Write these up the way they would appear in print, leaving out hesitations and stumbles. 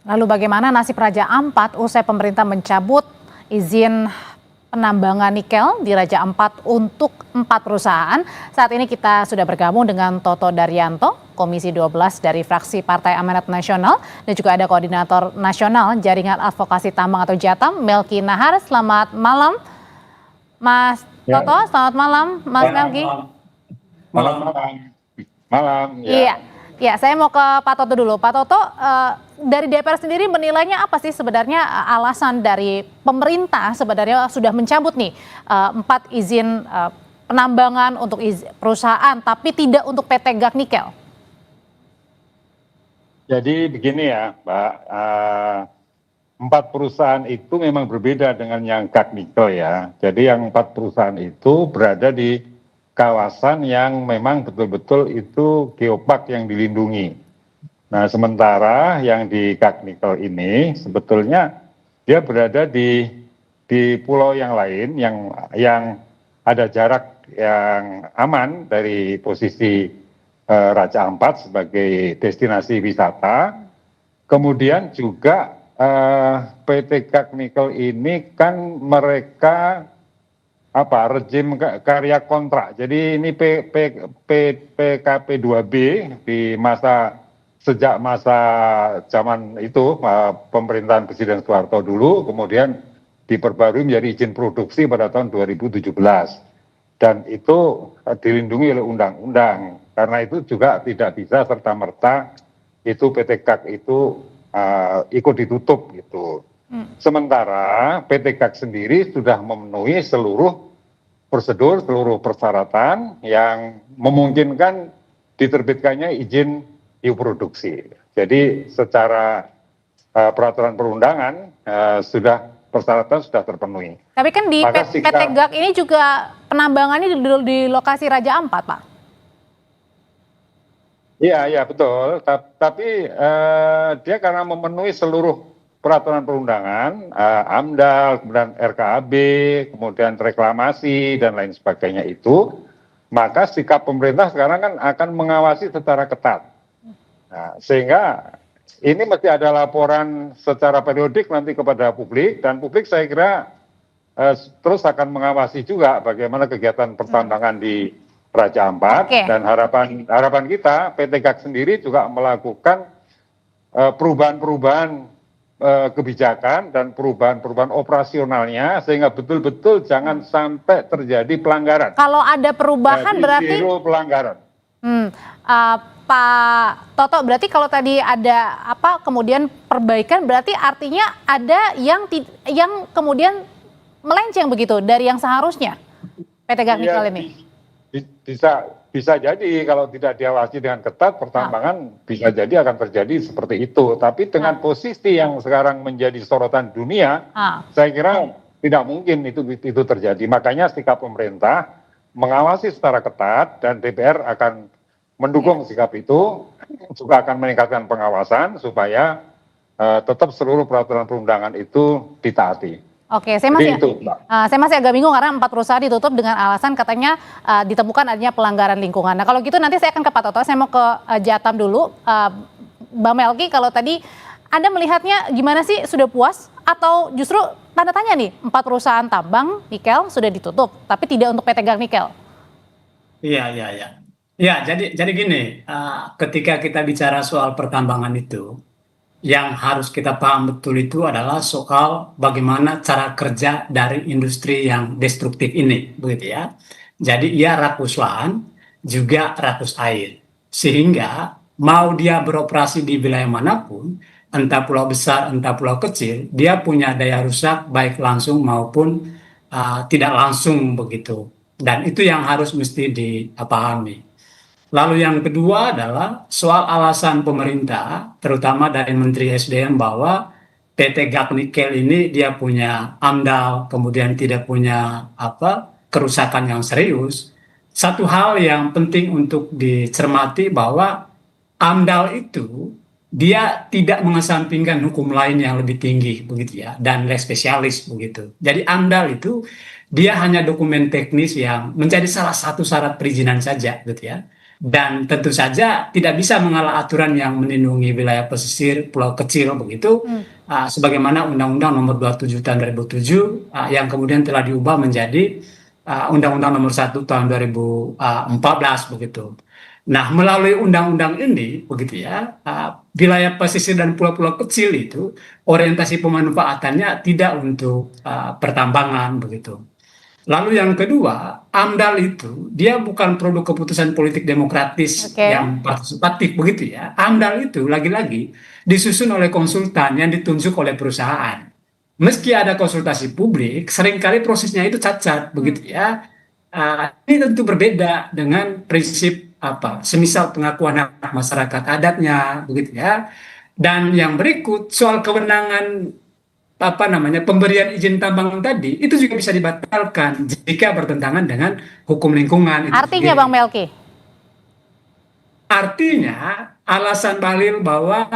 Lalu bagaimana nasib Raja Ampat usai pemerintah mencabut izin penambangan nikel di Raja Ampat untuk 4 perusahaan? Saat ini kita sudah bergabung dengan Toto Daryanto, Komisi 12 dari fraksi Partai Amanat Nasional, dan juga ada Koordinator Nasional Jaringan Advokasi Tambang atau Jatam, Melki Nahar. Selamat malam, Mas Toto. Selamat malam, Mas Melki. Malam. Malam. Iya. Ya, saya mau ke Pak Toto dulu. Pak Toto, dari DPR sendiri menilainya apa sih sebenarnya alasan dari pemerintah sebenarnya sudah mencabut nih 4 izin penambangan untuk perusahaan, tapi tidak untuk PT GAC Nikel? Jadi begini ya, Mbak, 4 perusahaan itu memang berbeda dengan yang GAC Nikel ya. Jadi yang 4 perusahaan itu berada di kawasan yang memang betul-betul itu geopark yang dilindungi. Nah, sementara yang di GAC Nikel ini sebetulnya dia berada di pulau yang lain yang ada jarak yang aman dari posisi Raja Ampat sebagai destinasi wisata. Kemudian juga PT GAC Nikel ini kan mereka rejim karya kontrak. Jadi ini PKP 2B di sejak masa zaman itu pemerintahan Presiden Soeharto dulu, kemudian diperbarui menjadi izin produksi pada tahun 2017. Dan itu dilindungi oleh undang-undang. Karena itu juga tidak bisa serta-merta itu PT GAC itu ikut ditutup gitu. Sementara PT GAC sendiri sudah memenuhi seluruh prosedur, seluruh persyaratan yang memungkinkan diterbitkannya izin produksi. Jadi secara peraturan perundangan persyaratan sudah terpenuhi. Tapi kan di PT GAC ini juga penambangannya di lokasi Raja Ampat, Pak. Iya betul. Tapi dia karena memenuhi seluruh peraturan perundangan, AMDAL, kemudian RKAB, kemudian reklamasi, dan lain sebagainya itu, maka sikap pemerintah sekarang kan akan mengawasi secara ketat. Nah, sehingga ini mesti ada laporan secara periodik nanti kepada publik, dan publik saya kira terus akan mengawasi juga bagaimana kegiatan pertambangan di Raja Ampat. Dan harapan kita, PT GAC sendiri juga melakukan perubahan-perubahan kebijakan dan perubahan-perubahan operasionalnya sehingga betul-betul jangan sampai terjadi pelanggaran. Kalau ada perubahan jadi berarti zero pelanggaran. Pak Toto, berarti kalau tadi ada kemudian perbaikan berarti artinya ada yang kemudian melenceng begitu dari yang seharusnya PT GAC Nikel ini. Bisa jadi kalau tidak diawasi dengan ketat pertambangan bisa jadi akan terjadi seperti itu. Tapi dengan posisi yang sekarang menjadi sorotan dunia, saya kira tidak mungkin itu terjadi. Makanya sikap pemerintah mengawasi secara ketat dan DPR akan mendukung sikap itu, juga akan meningkatkan pengawasan supaya tetap seluruh peraturan perundangan itu ditaati. Oke, saya masih agak bingung karena 4 perusahaan ditutup dengan alasan katanya ditemukan adanya pelanggaran lingkungan. Nah kalau gitu nanti saya akan ke Pak Toto, saya mau ke Jatam dulu. Bang Melki, kalau tadi Anda melihatnya gimana sih, sudah puas atau justru tanda tanya nih, 4 perusahaan tambang nikel sudah ditutup tapi tidak untuk PT GAC Nikel? Iya. Ya, jadi gini, ketika kita bicara soal pertambangan itu, yang harus kita paham betul itu adalah soal bagaimana cara kerja dari industri yang destruktif ini, begitu ya. Jadi ia rakus lahan, juga rakus air. Sehingga mau dia beroperasi di wilayah manapun, entah pulau besar, entah pulau kecil, dia punya daya rusak baik langsung maupun tidak langsung begitu. Dan itu yang harus mesti dipahami. Lalu yang kedua adalah soal alasan pemerintah, terutama dari Menteri SDM bahwa PT GAC Nikel ini dia punya AMDAL, kemudian tidak punya kerusakan yang serius. Satu hal yang penting untuk dicermati bahwa AMDAL itu dia tidak mengesampingkan hukum lain yang lebih tinggi begitu ya, dan less spesialis begitu. Jadi AMDAL itu dia hanya dokumen teknis yang menjadi salah satu syarat perizinan saja gitu ya. dan tentu saja tidak bisa mengalah aturan yang melindungi wilayah pesisir pulau kecil begitu, sebagaimana Undang-Undang Nomor 27 Tahun 2007 yang kemudian telah diubah menjadi Undang-Undang Nomor 1 Tahun 2014 begitu. Nah, melalui undang-undang ini begitu ya, wilayah pesisir dan pulau-pulau kecil itu orientasi pemanfaatannya tidak untuk pertambangan begitu. Lalu yang kedua, AMDAL itu dia bukan produk keputusan politik demokratis Oke. yang partisipatif begitu ya. AMDAL itu lagi-lagi disusun oleh konsultan yang ditunjuk oleh perusahaan. Meski ada konsultasi publik, seringkali prosesnya itu cacat begitu ya. Ini tentu berbeda dengan prinsip semisal pengakuan hak masyarakat adatnya begitu ya. Dan yang berikut soal kewenangan pemberian izin tambang tadi itu juga bisa dibatalkan jika bertentangan dengan hukum lingkungan itu Artinya sendiri. Bang Melki, Artinya alasan Bahlil bahwa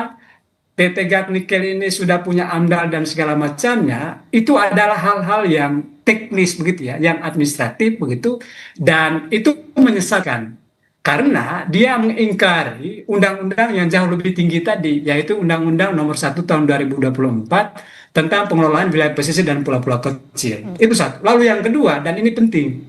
PT Gat Nikel ini sudah punya AMDAL dan segala macamnya itu adalah hal-hal yang teknis begitu ya, yang administratif begitu, dan itu menyesatkan karena dia mengingkari undang-undang yang jauh lebih tinggi tadi, yaitu Undang-Undang Nomor 1 Tahun 2024 tentang pengelolaan wilayah pesisir dan pulau-pulau kecil. Itu satu. Lalu yang kedua, dan ini penting,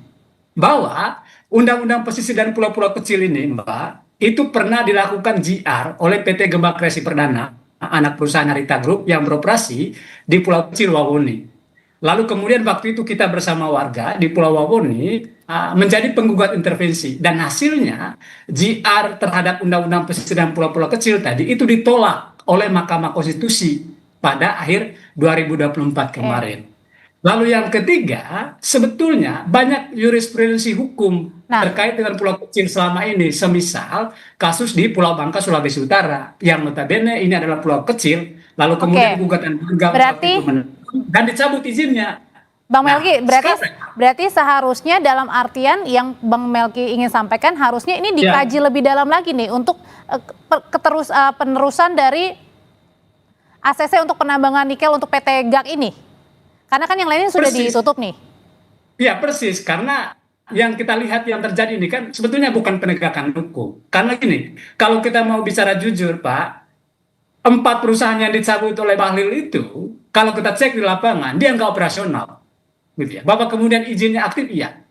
bahwa Undang-Undang Pesisir dan Pulau-Pulau Kecil ini, Mbak, itu pernah dilakukan JR oleh PT Gembak Kresi Perdana, anak perusahaan Narita Group yang beroperasi di Pulau Kecil Wawoni. Lalu kemudian waktu itu kita bersama warga di Pulau Wawoni menjadi penggugat intervensi, dan hasilnya JR terhadap Undang-Undang Pesisir dan Pulau-Pulau Kecil tadi itu ditolak oleh Mahkamah Konstitusi pada akhir 2024 kemarin. Lalu yang ketiga, sebetulnya banyak jurisprudensi hukum terkait dengan pulau kecil selama ini, semisal kasus di Pulau Bangka, Sulawesi Utara, yang notabene ini adalah pulau kecil, lalu kemudian gugatan berarti dan dicabut izinnya. Bang Melki, berarti seharusnya dalam artian yang Bang Melki ingin sampaikan, harusnya ini dikaji lebih dalam lagi nih untuk penerusan dari ACC untuk penambangan nikel untuk PT GAK ini. Karena kan yang lainnya sudah ditutup nih. Iya persis, karena yang kita lihat yang terjadi ini kan sebetulnya bukan penegakan hukum. Karena gini, kalau kita mau bicara jujur Pak, 4 perusahaan yang dicabut oleh Bahlil itu, kalau kita cek di lapangan, dia nggak operasional. Gitu ya. Bahwa kemudian izinnya aktif, iya.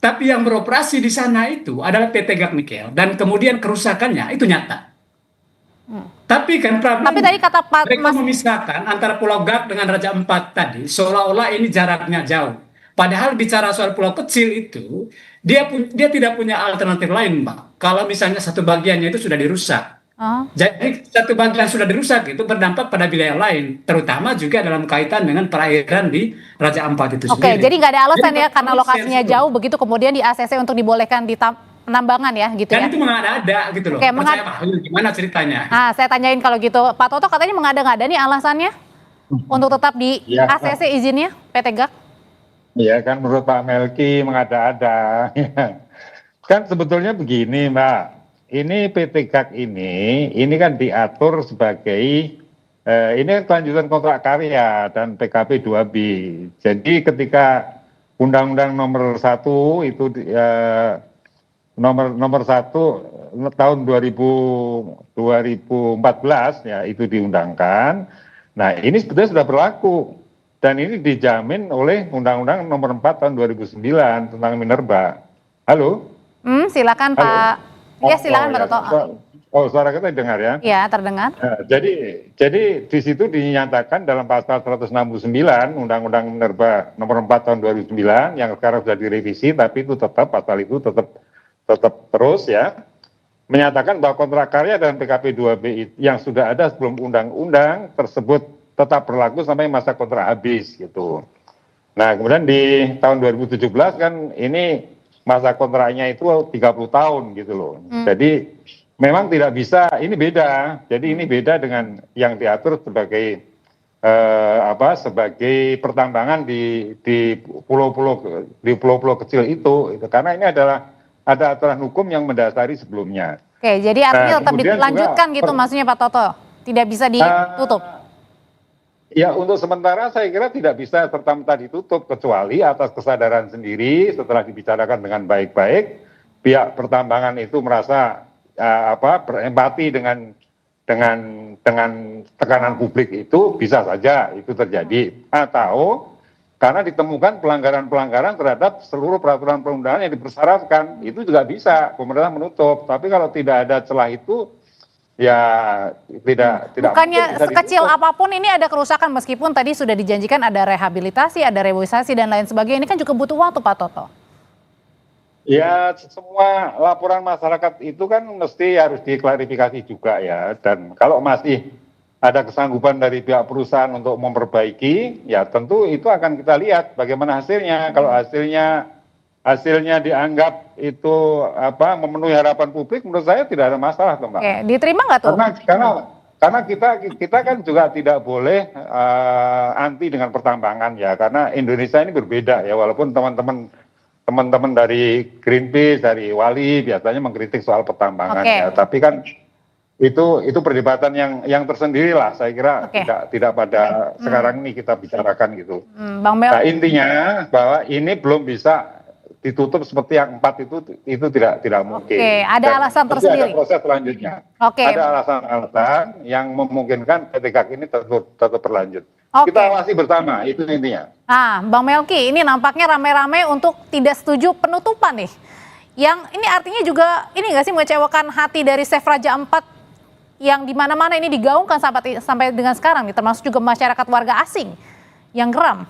Tapi yang beroperasi di sana itu adalah PT GAK Nikel, dan kemudian kerusakannya itu nyata. Tapi kan tadi kata Pak mereka memisahkan antara Pulau GAK dengan Raja Ampat tadi, seolah-olah ini jaraknya jauh. Padahal bicara soal pulau kecil itu, dia tidak punya alternatif lain, Mbak. Kalau misalnya satu bagiannya itu sudah dirusak. Jadi satu bagian sudah dirusak itu berdampak pada wilayah lain, terutama juga dalam kaitan dengan perairan di Raja Ampat itu sendiri. Oke, jadi nggak ada alasan ya karena lokasinya jauh begitu kemudian di ACC untuk dibolehkan di penambangan ya gitu ya. Dan itu mengada-ada gitu loh. Percaya Bahlil, gimana ceritanya? Saya tanyain kalau gitu. Pak Toto katanya mengada-ngada nih alasannya untuk tetap di ACC izinnya PT GAK. Iya kan menurut Pak Melki mengada-ada. Kan sebetulnya begini Mbak, ini PT GAK ini kan diatur sebagai ini kelanjutan kontrak karya dan PKP 2B. Jadi ketika Undang-Undang Nomor 1 itu nomor 1 tahun 2014 ya itu diundangkan. Nah ini sebetulnya sudah berlaku dan ini dijamin oleh Undang-Undang Nomor 4 tahun 2009 tentang minerba. Halo? Silakan Pak. Iya silakan Pak Toto. Suara kita dengar ya? Iya terdengar. Jadi di situ dinyatakan dalam pasal 169 Undang-Undang Minerba Nomor 4 tahun 2009 yang sekarang sudah direvisi, tapi itu tetap pasal itu tetap terus ya, menyatakan bahwa kontrak karya dan PKP 2B yang sudah ada sebelum undang-undang tersebut tetap berlaku sampai masa kontrak habis gitu. Nah kemudian di tahun 2017 kan ini masa kontraknya itu 30 tahun gitu loh. Jadi memang tidak bisa, ini beda. Jadi ini beda dengan yang diatur sebagai sebagai pertambangan di pulau-pulau kecil itu. Karena ini adalah ada aturan hukum yang mendasari sebelumnya. Oke, jadi artinya tetap dilanjutkan gitu maksudnya Pak Toto? Tidak bisa ditutup? Ya untuk sementara saya kira tidak bisa serta-merta ditutup kecuali atas kesadaran sendiri setelah dibicarakan dengan baik-baik pihak pertambangan itu merasa berempati dengan tekanan publik itu bisa saja itu terjadi, atau karena ditemukan pelanggaran-pelanggaran terhadap seluruh peraturan perundangan yang dipersyaratkan, itu juga bisa pemerintah menutup. Tapi kalau tidak ada celah itu ya tidak Bukannya bisa sekecil ditutup. apapun ini ada kerusakan meskipun tadi sudah dijanjikan ada rehabilitasi, ada reboisasi dan lain sebagainya. Ini kan juga butuh waktu, Pak Toto. Ya, semua laporan masyarakat itu kan mesti harus diklarifikasi juga ya. Dan kalau masih ada kesanggupan dari pihak perusahaan untuk memperbaiki, ya tentu itu akan kita lihat bagaimana hasilnya. Kalau hasilnya dianggap itu memenuhi harapan publik, menurut saya tidak ada masalah, Mbak. Oke, diterima nggak tuh? Karena kita kan juga tidak boleh anti dengan pertambangan ya, karena Indonesia ini berbeda ya, walaupun teman-teman dari Greenpeace, dari Wali biasanya mengkritik soal pertambangan ya, tapi kan itu perdebatan yang tersendiri lah, saya kira tidak pada sekarang ini kita bicarakan gitu. Bang Mel. Nah, intinya bahwa ini belum bisa ditutup seperti yang 4 itu tidak mungkin. Ada alasan tersendiri. Ada proses selanjutnya. Ada alasan-alasan yang memungkinkan PT GAG ini tetap berlanjut. Kita awasi bersama, itu intinya. Nah, Bang Melki, ini nampaknya rame-rame untuk tidak setuju penutupan nih. Yang ini artinya juga ini nggak sih mengecewakan hati dari Chef Raja 4 yang di mana-mana ini digaungkan sampai dengan sekarang nih, termasuk juga masyarakat warga asing yang geram.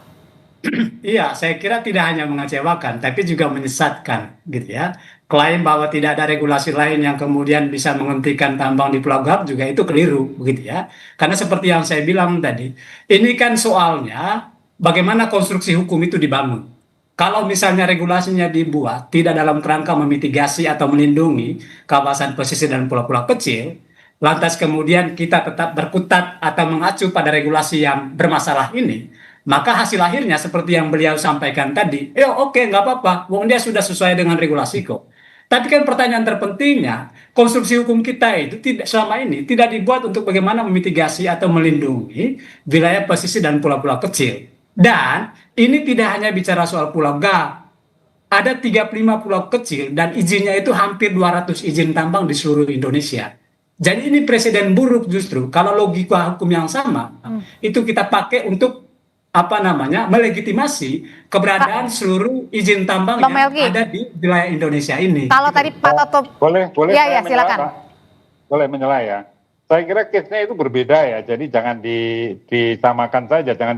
Iya, saya kira tidak hanya mengecewakan, tapi juga menyesatkan, gitu ya. Klaim bahwa tidak ada regulasi lain yang kemudian bisa menghentikan tambang di Pulau Gap juga itu keliru, begitu ya. Karena seperti yang saya bilang tadi, ini kan soalnya bagaimana konstruksi hukum itu dibangun. Kalau misalnya regulasinya dibuat tidak dalam kerangka memitigasi atau melindungi kawasan pesisir dan pulau-pulau kecil, lantas kemudian kita tetap berkutat atau mengacu pada regulasi yang bermasalah ini, maka hasil akhirnya seperti yang beliau sampaikan tadi, oke, nggak apa-apa, wong dia sudah sesuai dengan regulasi kok. Tapi kan pertanyaan terpentingnya, konstruksi hukum kita itu selama ini tidak dibuat untuk bagaimana memitigasi atau melindungi wilayah pesisir dan pulau-pulau kecil. Dan ini tidak hanya bicara soal Pulau Gap, ada 35 pulau kecil dan izinnya itu hampir 200 izin tambang di seluruh Indonesia. Jadi ini presiden buruk justru kalau logika hukum yang sama itu kita pakai untuk melegitimasi keberadaan seluruh izin tambang yang ada di wilayah Indonesia ini. Kalau tadi Pak Toto boleh ya silakan. Boleh menyela ya. Saya kira case-nya itu berbeda ya. Jadi jangan disamakan saja, jangan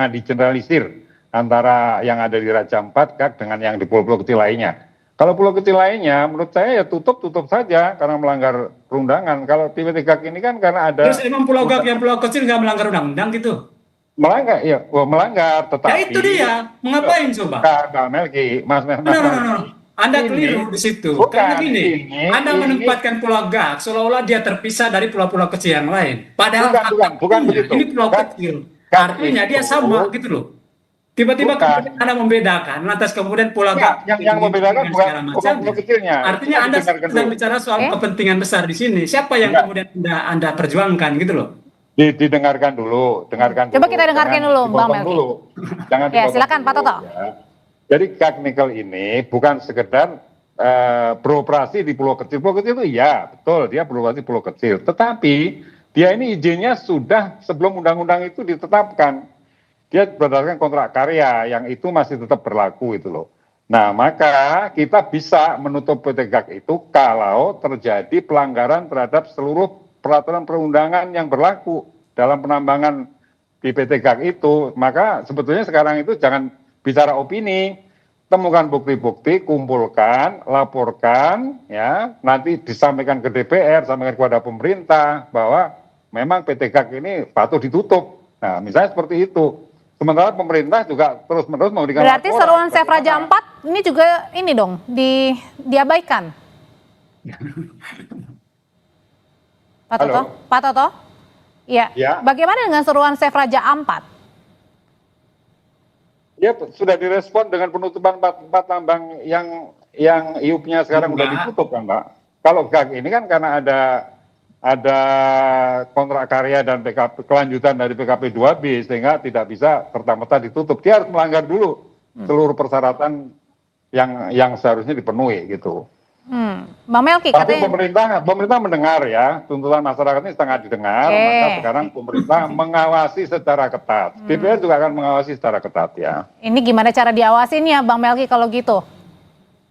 digeneralisir antara yang ada di Raja Ampat GAG dengan yang di pulau-pulau kecil lainnya. Kalau pulau kecil lainnya, menurut saya ya tutup saja karena melanggar perundangan. Kalau PT GAG ini kan karena ada. Terus emang pulau GAG yang pulau kecil nggak melanggar undang-undang gitu? Melanggar, ya, melanggar. Tetapi. Ya itu dia, mengapain coba? Kak Melki, Mas. Anda keliru di situ. Karena gini, Anda menempatkan Pulau GAG seolah-olah dia terpisah dari pulau-pulau kecil yang lain. Padahal bukan begitu. Ini pulau kecil. Artinya dia sama gitu loh. Tiba-tiba kemudian Anda membedakan, lantas kemudian Pulau GAG yang membedakan bukan pulau kecilnya. Artinya Anda sedang bicara soal kepentingan besar di sini. Siapa yang kemudian Anda perjuangkan gitu loh? Didengarkan dulu, Coba kita dengarkan dulu, Bang Melki. Jangan silakan Pak Toto. Ya. Jadi GAG Nikel ini bukan sekedar beroperasi di pulau kecil. Pulau kecil itu ya betul, dia beroperasi pulau kecil. Tetapi dia ini izinnya sudah sebelum undang-undang itu ditetapkan. Dia berdasarkan kontrak karya yang itu masih tetap berlaku itu loh. Nah, maka kita bisa menutup PT GAG itu kalau terjadi pelanggaran terhadap seluruh peraturan perundangan yang berlaku dalam penambangan di PT GAG itu. Maka sebetulnya sekarang itu jangan bicara opini, temukan bukti-bukti, kumpulkan, laporkan, ya, nanti disampaikan ke DPR, sampaikan kepada pemerintah bahwa memang PT GAG ini patut ditutup. Nah, misalnya seperti itu. Sementara pemerintah juga terus-menerus memberikan Berarti seruan Chef Raja 4 ini juga ini dong diabaikan. Pak Toto? Iya. Ya. Bagaimana dengan seruan Chef Raja 4? Ya sudah direspon dengan penutupan 4 tambang yang IUP-nya sekarang sudah ditutup kan, Mbak. Kalau GAG ini kan karena ada kontrak karya dan PKP kelanjutan dari PKP 2B sehingga tidak bisa serta-merta ditutup. Dia harus melanggar dulu seluruh persyaratan yang seharusnya dipenuhi gitu. Bang Melki Tapi katanya. pemerintah mendengar ya, tuntutan masyarakat ini sangat didengar, maka sekarang pemerintah mengawasi secara ketat. DPR juga akan mengawasi secara ketat ya. Ini gimana cara diawasinnya Bang Melki kalau gitu?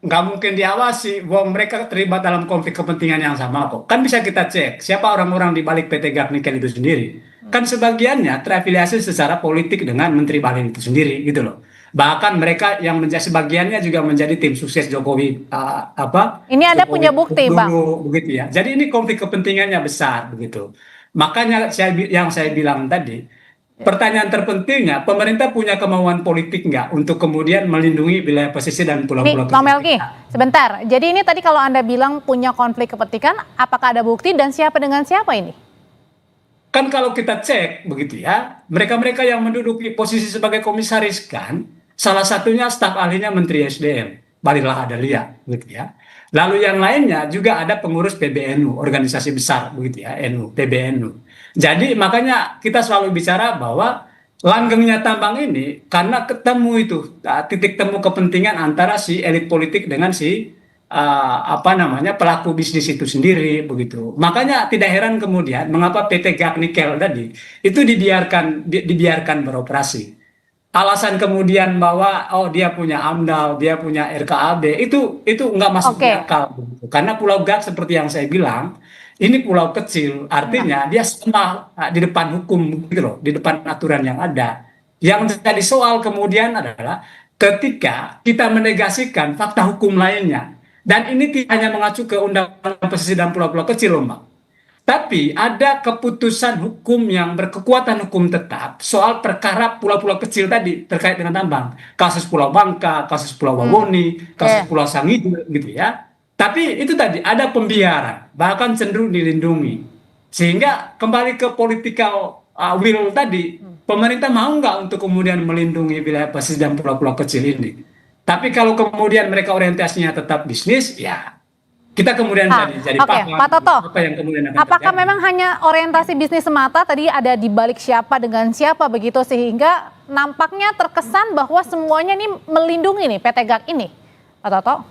Nggak mungkin diawasi, bahwa mereka terlibat dalam konflik kepentingan yang sama kok. Kan bisa kita cek siapa orang-orang di balik PT GAC Nikel itu sendiri. Kan sebagiannya terafiliasi secara politik dengan Menteri Bahlil itu sendiri gitu loh. Bahkan mereka yang menjadi sebagiannya juga menjadi tim sukses Jokowi Ini Anda Jokowi punya bukti, Bang. dulu begitu ya. Jadi ini konflik kepentingannya besar begitu. Makanya yang saya bilang tadi, pertanyaan terpentingnya, pemerintah punya kemauan politik nggak untuk kemudian melindungi wilayah pesisir dan Nih, pulau-pulau Bang kecil Melki, kita? sebentar. Jadi ini tadi kalau Anda bilang punya konflik kepentingan, apakah ada bukti dan siapa dengan siapa ini? Kan kalau kita cek begitu ya, mereka-mereka yang menduduki posisi sebagai komisaris kan, salah satunya staf ahlinya Menteri SDM, Bahlil Lahadalia, begitu ya. Lalu yang lainnya juga ada pengurus PBNU, organisasi besar begitu ya, NU, PBNU. Jadi makanya kita selalu bicara bahwa langgengnya tambang ini karena ketemu itu titik temu kepentingan antara si elit politik dengan si pelaku bisnis itu sendiri begitu. Makanya tidak heran kemudian mengapa PT GAC Nikel tadi itu dibiarkan beroperasi. Alasan kemudian bahwa dia punya AMDAL, dia punya RKAB itu nggak masuk di Oke. akal begitu. Karena Pulau GAC seperti yang saya bilang ini pulau kecil, artinya dia sama di depan hukum gitu loh, di depan aturan yang ada. Yang jadi soal kemudian adalah ketika kita menegasikan fakta hukum lainnya, dan ini tidak hanya mengacu ke Undang-Undang Pesisir dan Pulau-Pulau Kecil, loh, Mbak. Tapi ada keputusan hukum yang berkekuatan hukum tetap soal perkara pulau-pulau kecil tadi terkait dengan tambang. Kasus Pulau Bangka, kasus Pulau Wawoni, kasus Oke. Pulau Sangihe gitu ya. Tapi itu tadi ada pembiaran, bahkan cenderung dilindungi. Sehingga kembali ke political will tadi, pemerintah mau nggak untuk kemudian melindungi wilayah pesisir dan pulau-pulau kecil ini. Tapi kalau kemudian mereka orientasinya tetap bisnis, ya kita kemudian jadi Oke, paham Pak Toto, apa yang kemudian akan apakah terjadi. memang hanya orientasi bisnis semata tadi ada di balik siapa dengan siapa begitu sehingga nampaknya terkesan bahwa semuanya ini melindungi nih PT GAC ini, Pak Toto?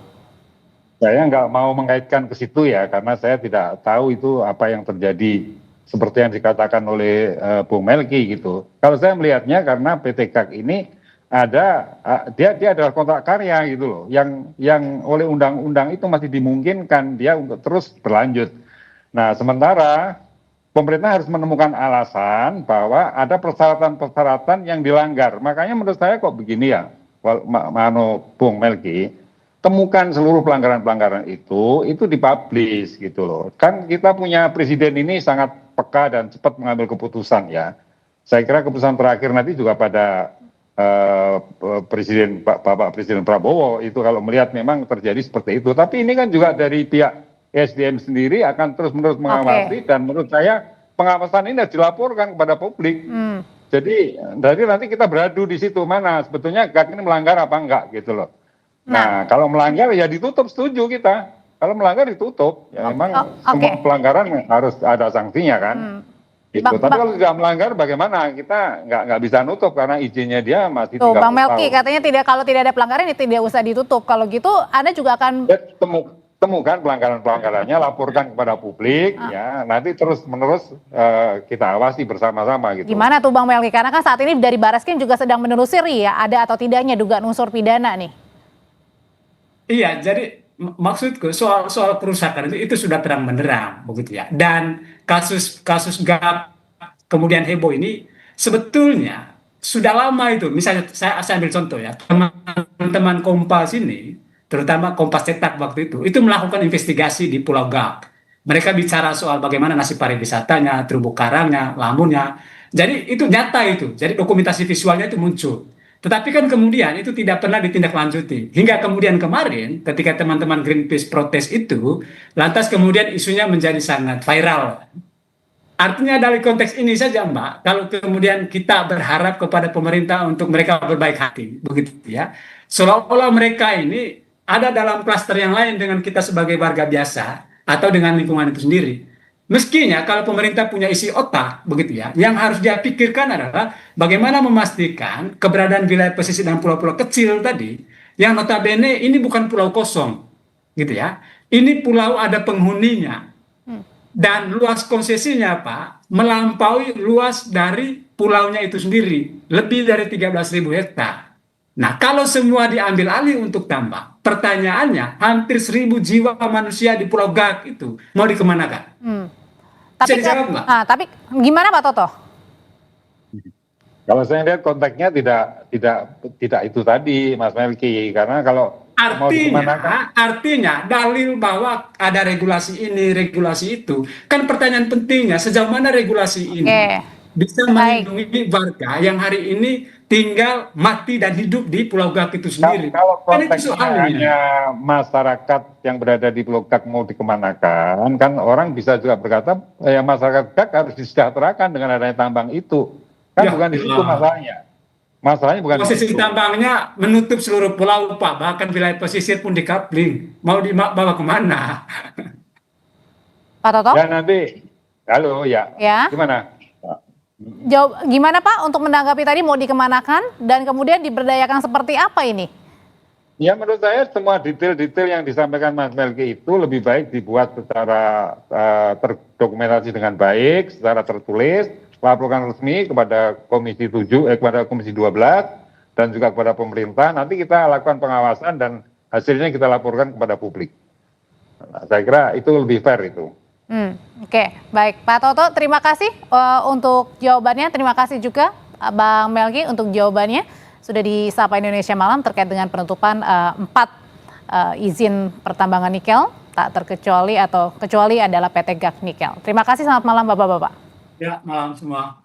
Saya nggak mau mengaitkan ke situ ya, karena saya tidak tahu itu apa yang terjadi seperti yang dikatakan oleh Bung Melki gitu. Kalau saya melihatnya karena PT GAC ini dia adalah kontrak karya gitu loh, yang oleh undang-undang itu masih dimungkinkan dia untuk terus berlanjut. Nah, sementara pemerintah harus menemukan alasan bahwa ada persyaratan-persyaratan yang dilanggar. Makanya menurut saya kok begini ya, Bung Melki, temukan seluruh pelanggaran-pelanggaran itu dipublish gitu loh. Kan kita punya presiden ini sangat peka dan cepat mengambil keputusan ya. Saya kira keputusan terakhir nanti juga pada Bapak Presiden Prabowo itu kalau melihat memang terjadi seperti itu. Tapi ini kan juga dari pihak SDM sendiri akan terus-menerus mengawasi dan menurut saya pengawasan ini harus dilaporkan kepada publik. Jadi dari nanti kita beradu di situ mana sebetulnya GAC ini melanggar apa enggak gitu loh. Nah, kalau melanggar ya ditutup, setuju kita. Kalau melanggar ditutup, ya memang semua pelanggaran harus ada sanksinya kan. Gitu. Tapi kalau tidak melanggar bagaimana? Kita nggak bisa nutup karena izinnya dia masih 30 tahun. Bang Melki katanya kalau tidak ada pelanggaran ya tidak usah ditutup. Kalau gitu Anda juga akan temukan pelanggaran-pelanggarannya, laporkan kepada publik, ya nanti terus-menerus kita awasi bersama-sama gitu. Gimana tuh Bang Melki? Karena kan saat ini dari Barreskrim juga sedang menelusuri ya ada atau tidaknya dugaan unsur pidana nih. Iya, jadi maksudku soal perusahaan itu sudah terang benderang begitu ya. Dan kasus GAP kemudian heboh ini sebetulnya sudah lama itu. Misalnya saya ambil contoh ya, teman-teman Kompas ini, terutama Kompas Cetak waktu itu melakukan investigasi di Pulau GAP. Mereka bicara soal bagaimana nasib pariwisatanya, terumbu karangnya, lamunnya. Jadi itu nyata itu. Jadi dokumentasi visualnya itu muncul. Tetapi kan kemudian itu tidak pernah ditindaklanjuti. Hingga kemudian kemarin ketika teman-teman Greenpeace protes itu, lantas kemudian isunya menjadi sangat viral. Artinya dari konteks ini saja Mbak, kalau kemudian kita berharap kepada pemerintah untuk mereka berbaik hati, begitu ya. Seolah-olah mereka ini ada dalam klaster yang lain dengan kita sebagai warga biasa atau dengan lingkungan itu sendiri. Meskinya kalau pemerintah punya isi otak, begitu ya, yang harus dia pikirkan adalah bagaimana memastikan keberadaan wilayah pesisir dan pulau-pulau kecil tadi yang notabene ini bukan pulau kosong, gitu ya. Ini pulau ada penghuninya dan luas konsesinya Pak melampaui luas dari pulaunya itu sendiri, lebih dari 13.000 hektar. Nah, kalau semua diambil alih untuk tambang, pertanyaannya hampir 1.000 jiwa manusia di Pulau Gak itu mau dikemanakan? Bisa Tapi dijawab nggak? tapi gimana Pak Toto? Kalau saya lihat konteksnya tidak itu tadi, Mas Melki, karena kalau mau dikemanakan, Artinya dalil bahwa ada regulasi ini, regulasi itu, kan pertanyaan pentingnya sejauh mana regulasi ini bisa Baik. melindungi warga yang hari ini tinggal mati dan hidup di Pulau Gak itu sendiri. kalau Kan itu konteksnya soalnya. hanya masyarakat yang berada di Pulau Gak mau dikemanakan, kan orang bisa juga berkata, ya masyarakat Gak harus disejahterakan dengan adanya tambang itu. Kan Ya, bukan di situ masalahnya. Masalahnya bukan di posisi situ. tambangnya menutup seluruh pulau Pak, bahkan wilayah pesisir pun dikapling. Mau dibawa kemana? Pak Toto? Ya nanti, halo ya, Ya. gimana? Gimana Pak untuk menanggapi tadi mau dikemanakan dan kemudian diberdayakan seperti apa ini? Ya menurut saya semua detail-detail yang disampaikan Mas Melki itu lebih baik dibuat secara terdokumentasi dengan baik, secara tertulis, laporkan resmi kepada Komisi 7, kepada Komisi 12 dan juga kepada pemerintah. Nanti kita lakukan pengawasan dan hasilnya kita laporkan kepada publik. Nah, saya kira itu lebih fair itu. Oke, baik Pak Toto, terima kasih untuk jawabannya. Terima kasih juga Bang Melki untuk jawabannya. Sudah di Sapa Indonesia Malam terkait dengan penutupan 4 izin pertambangan nikel tak terkecuali atau kecuali adalah PT Gak Nikel. Terima kasih, selamat malam Bapak-Bapak. Ya, malam semua.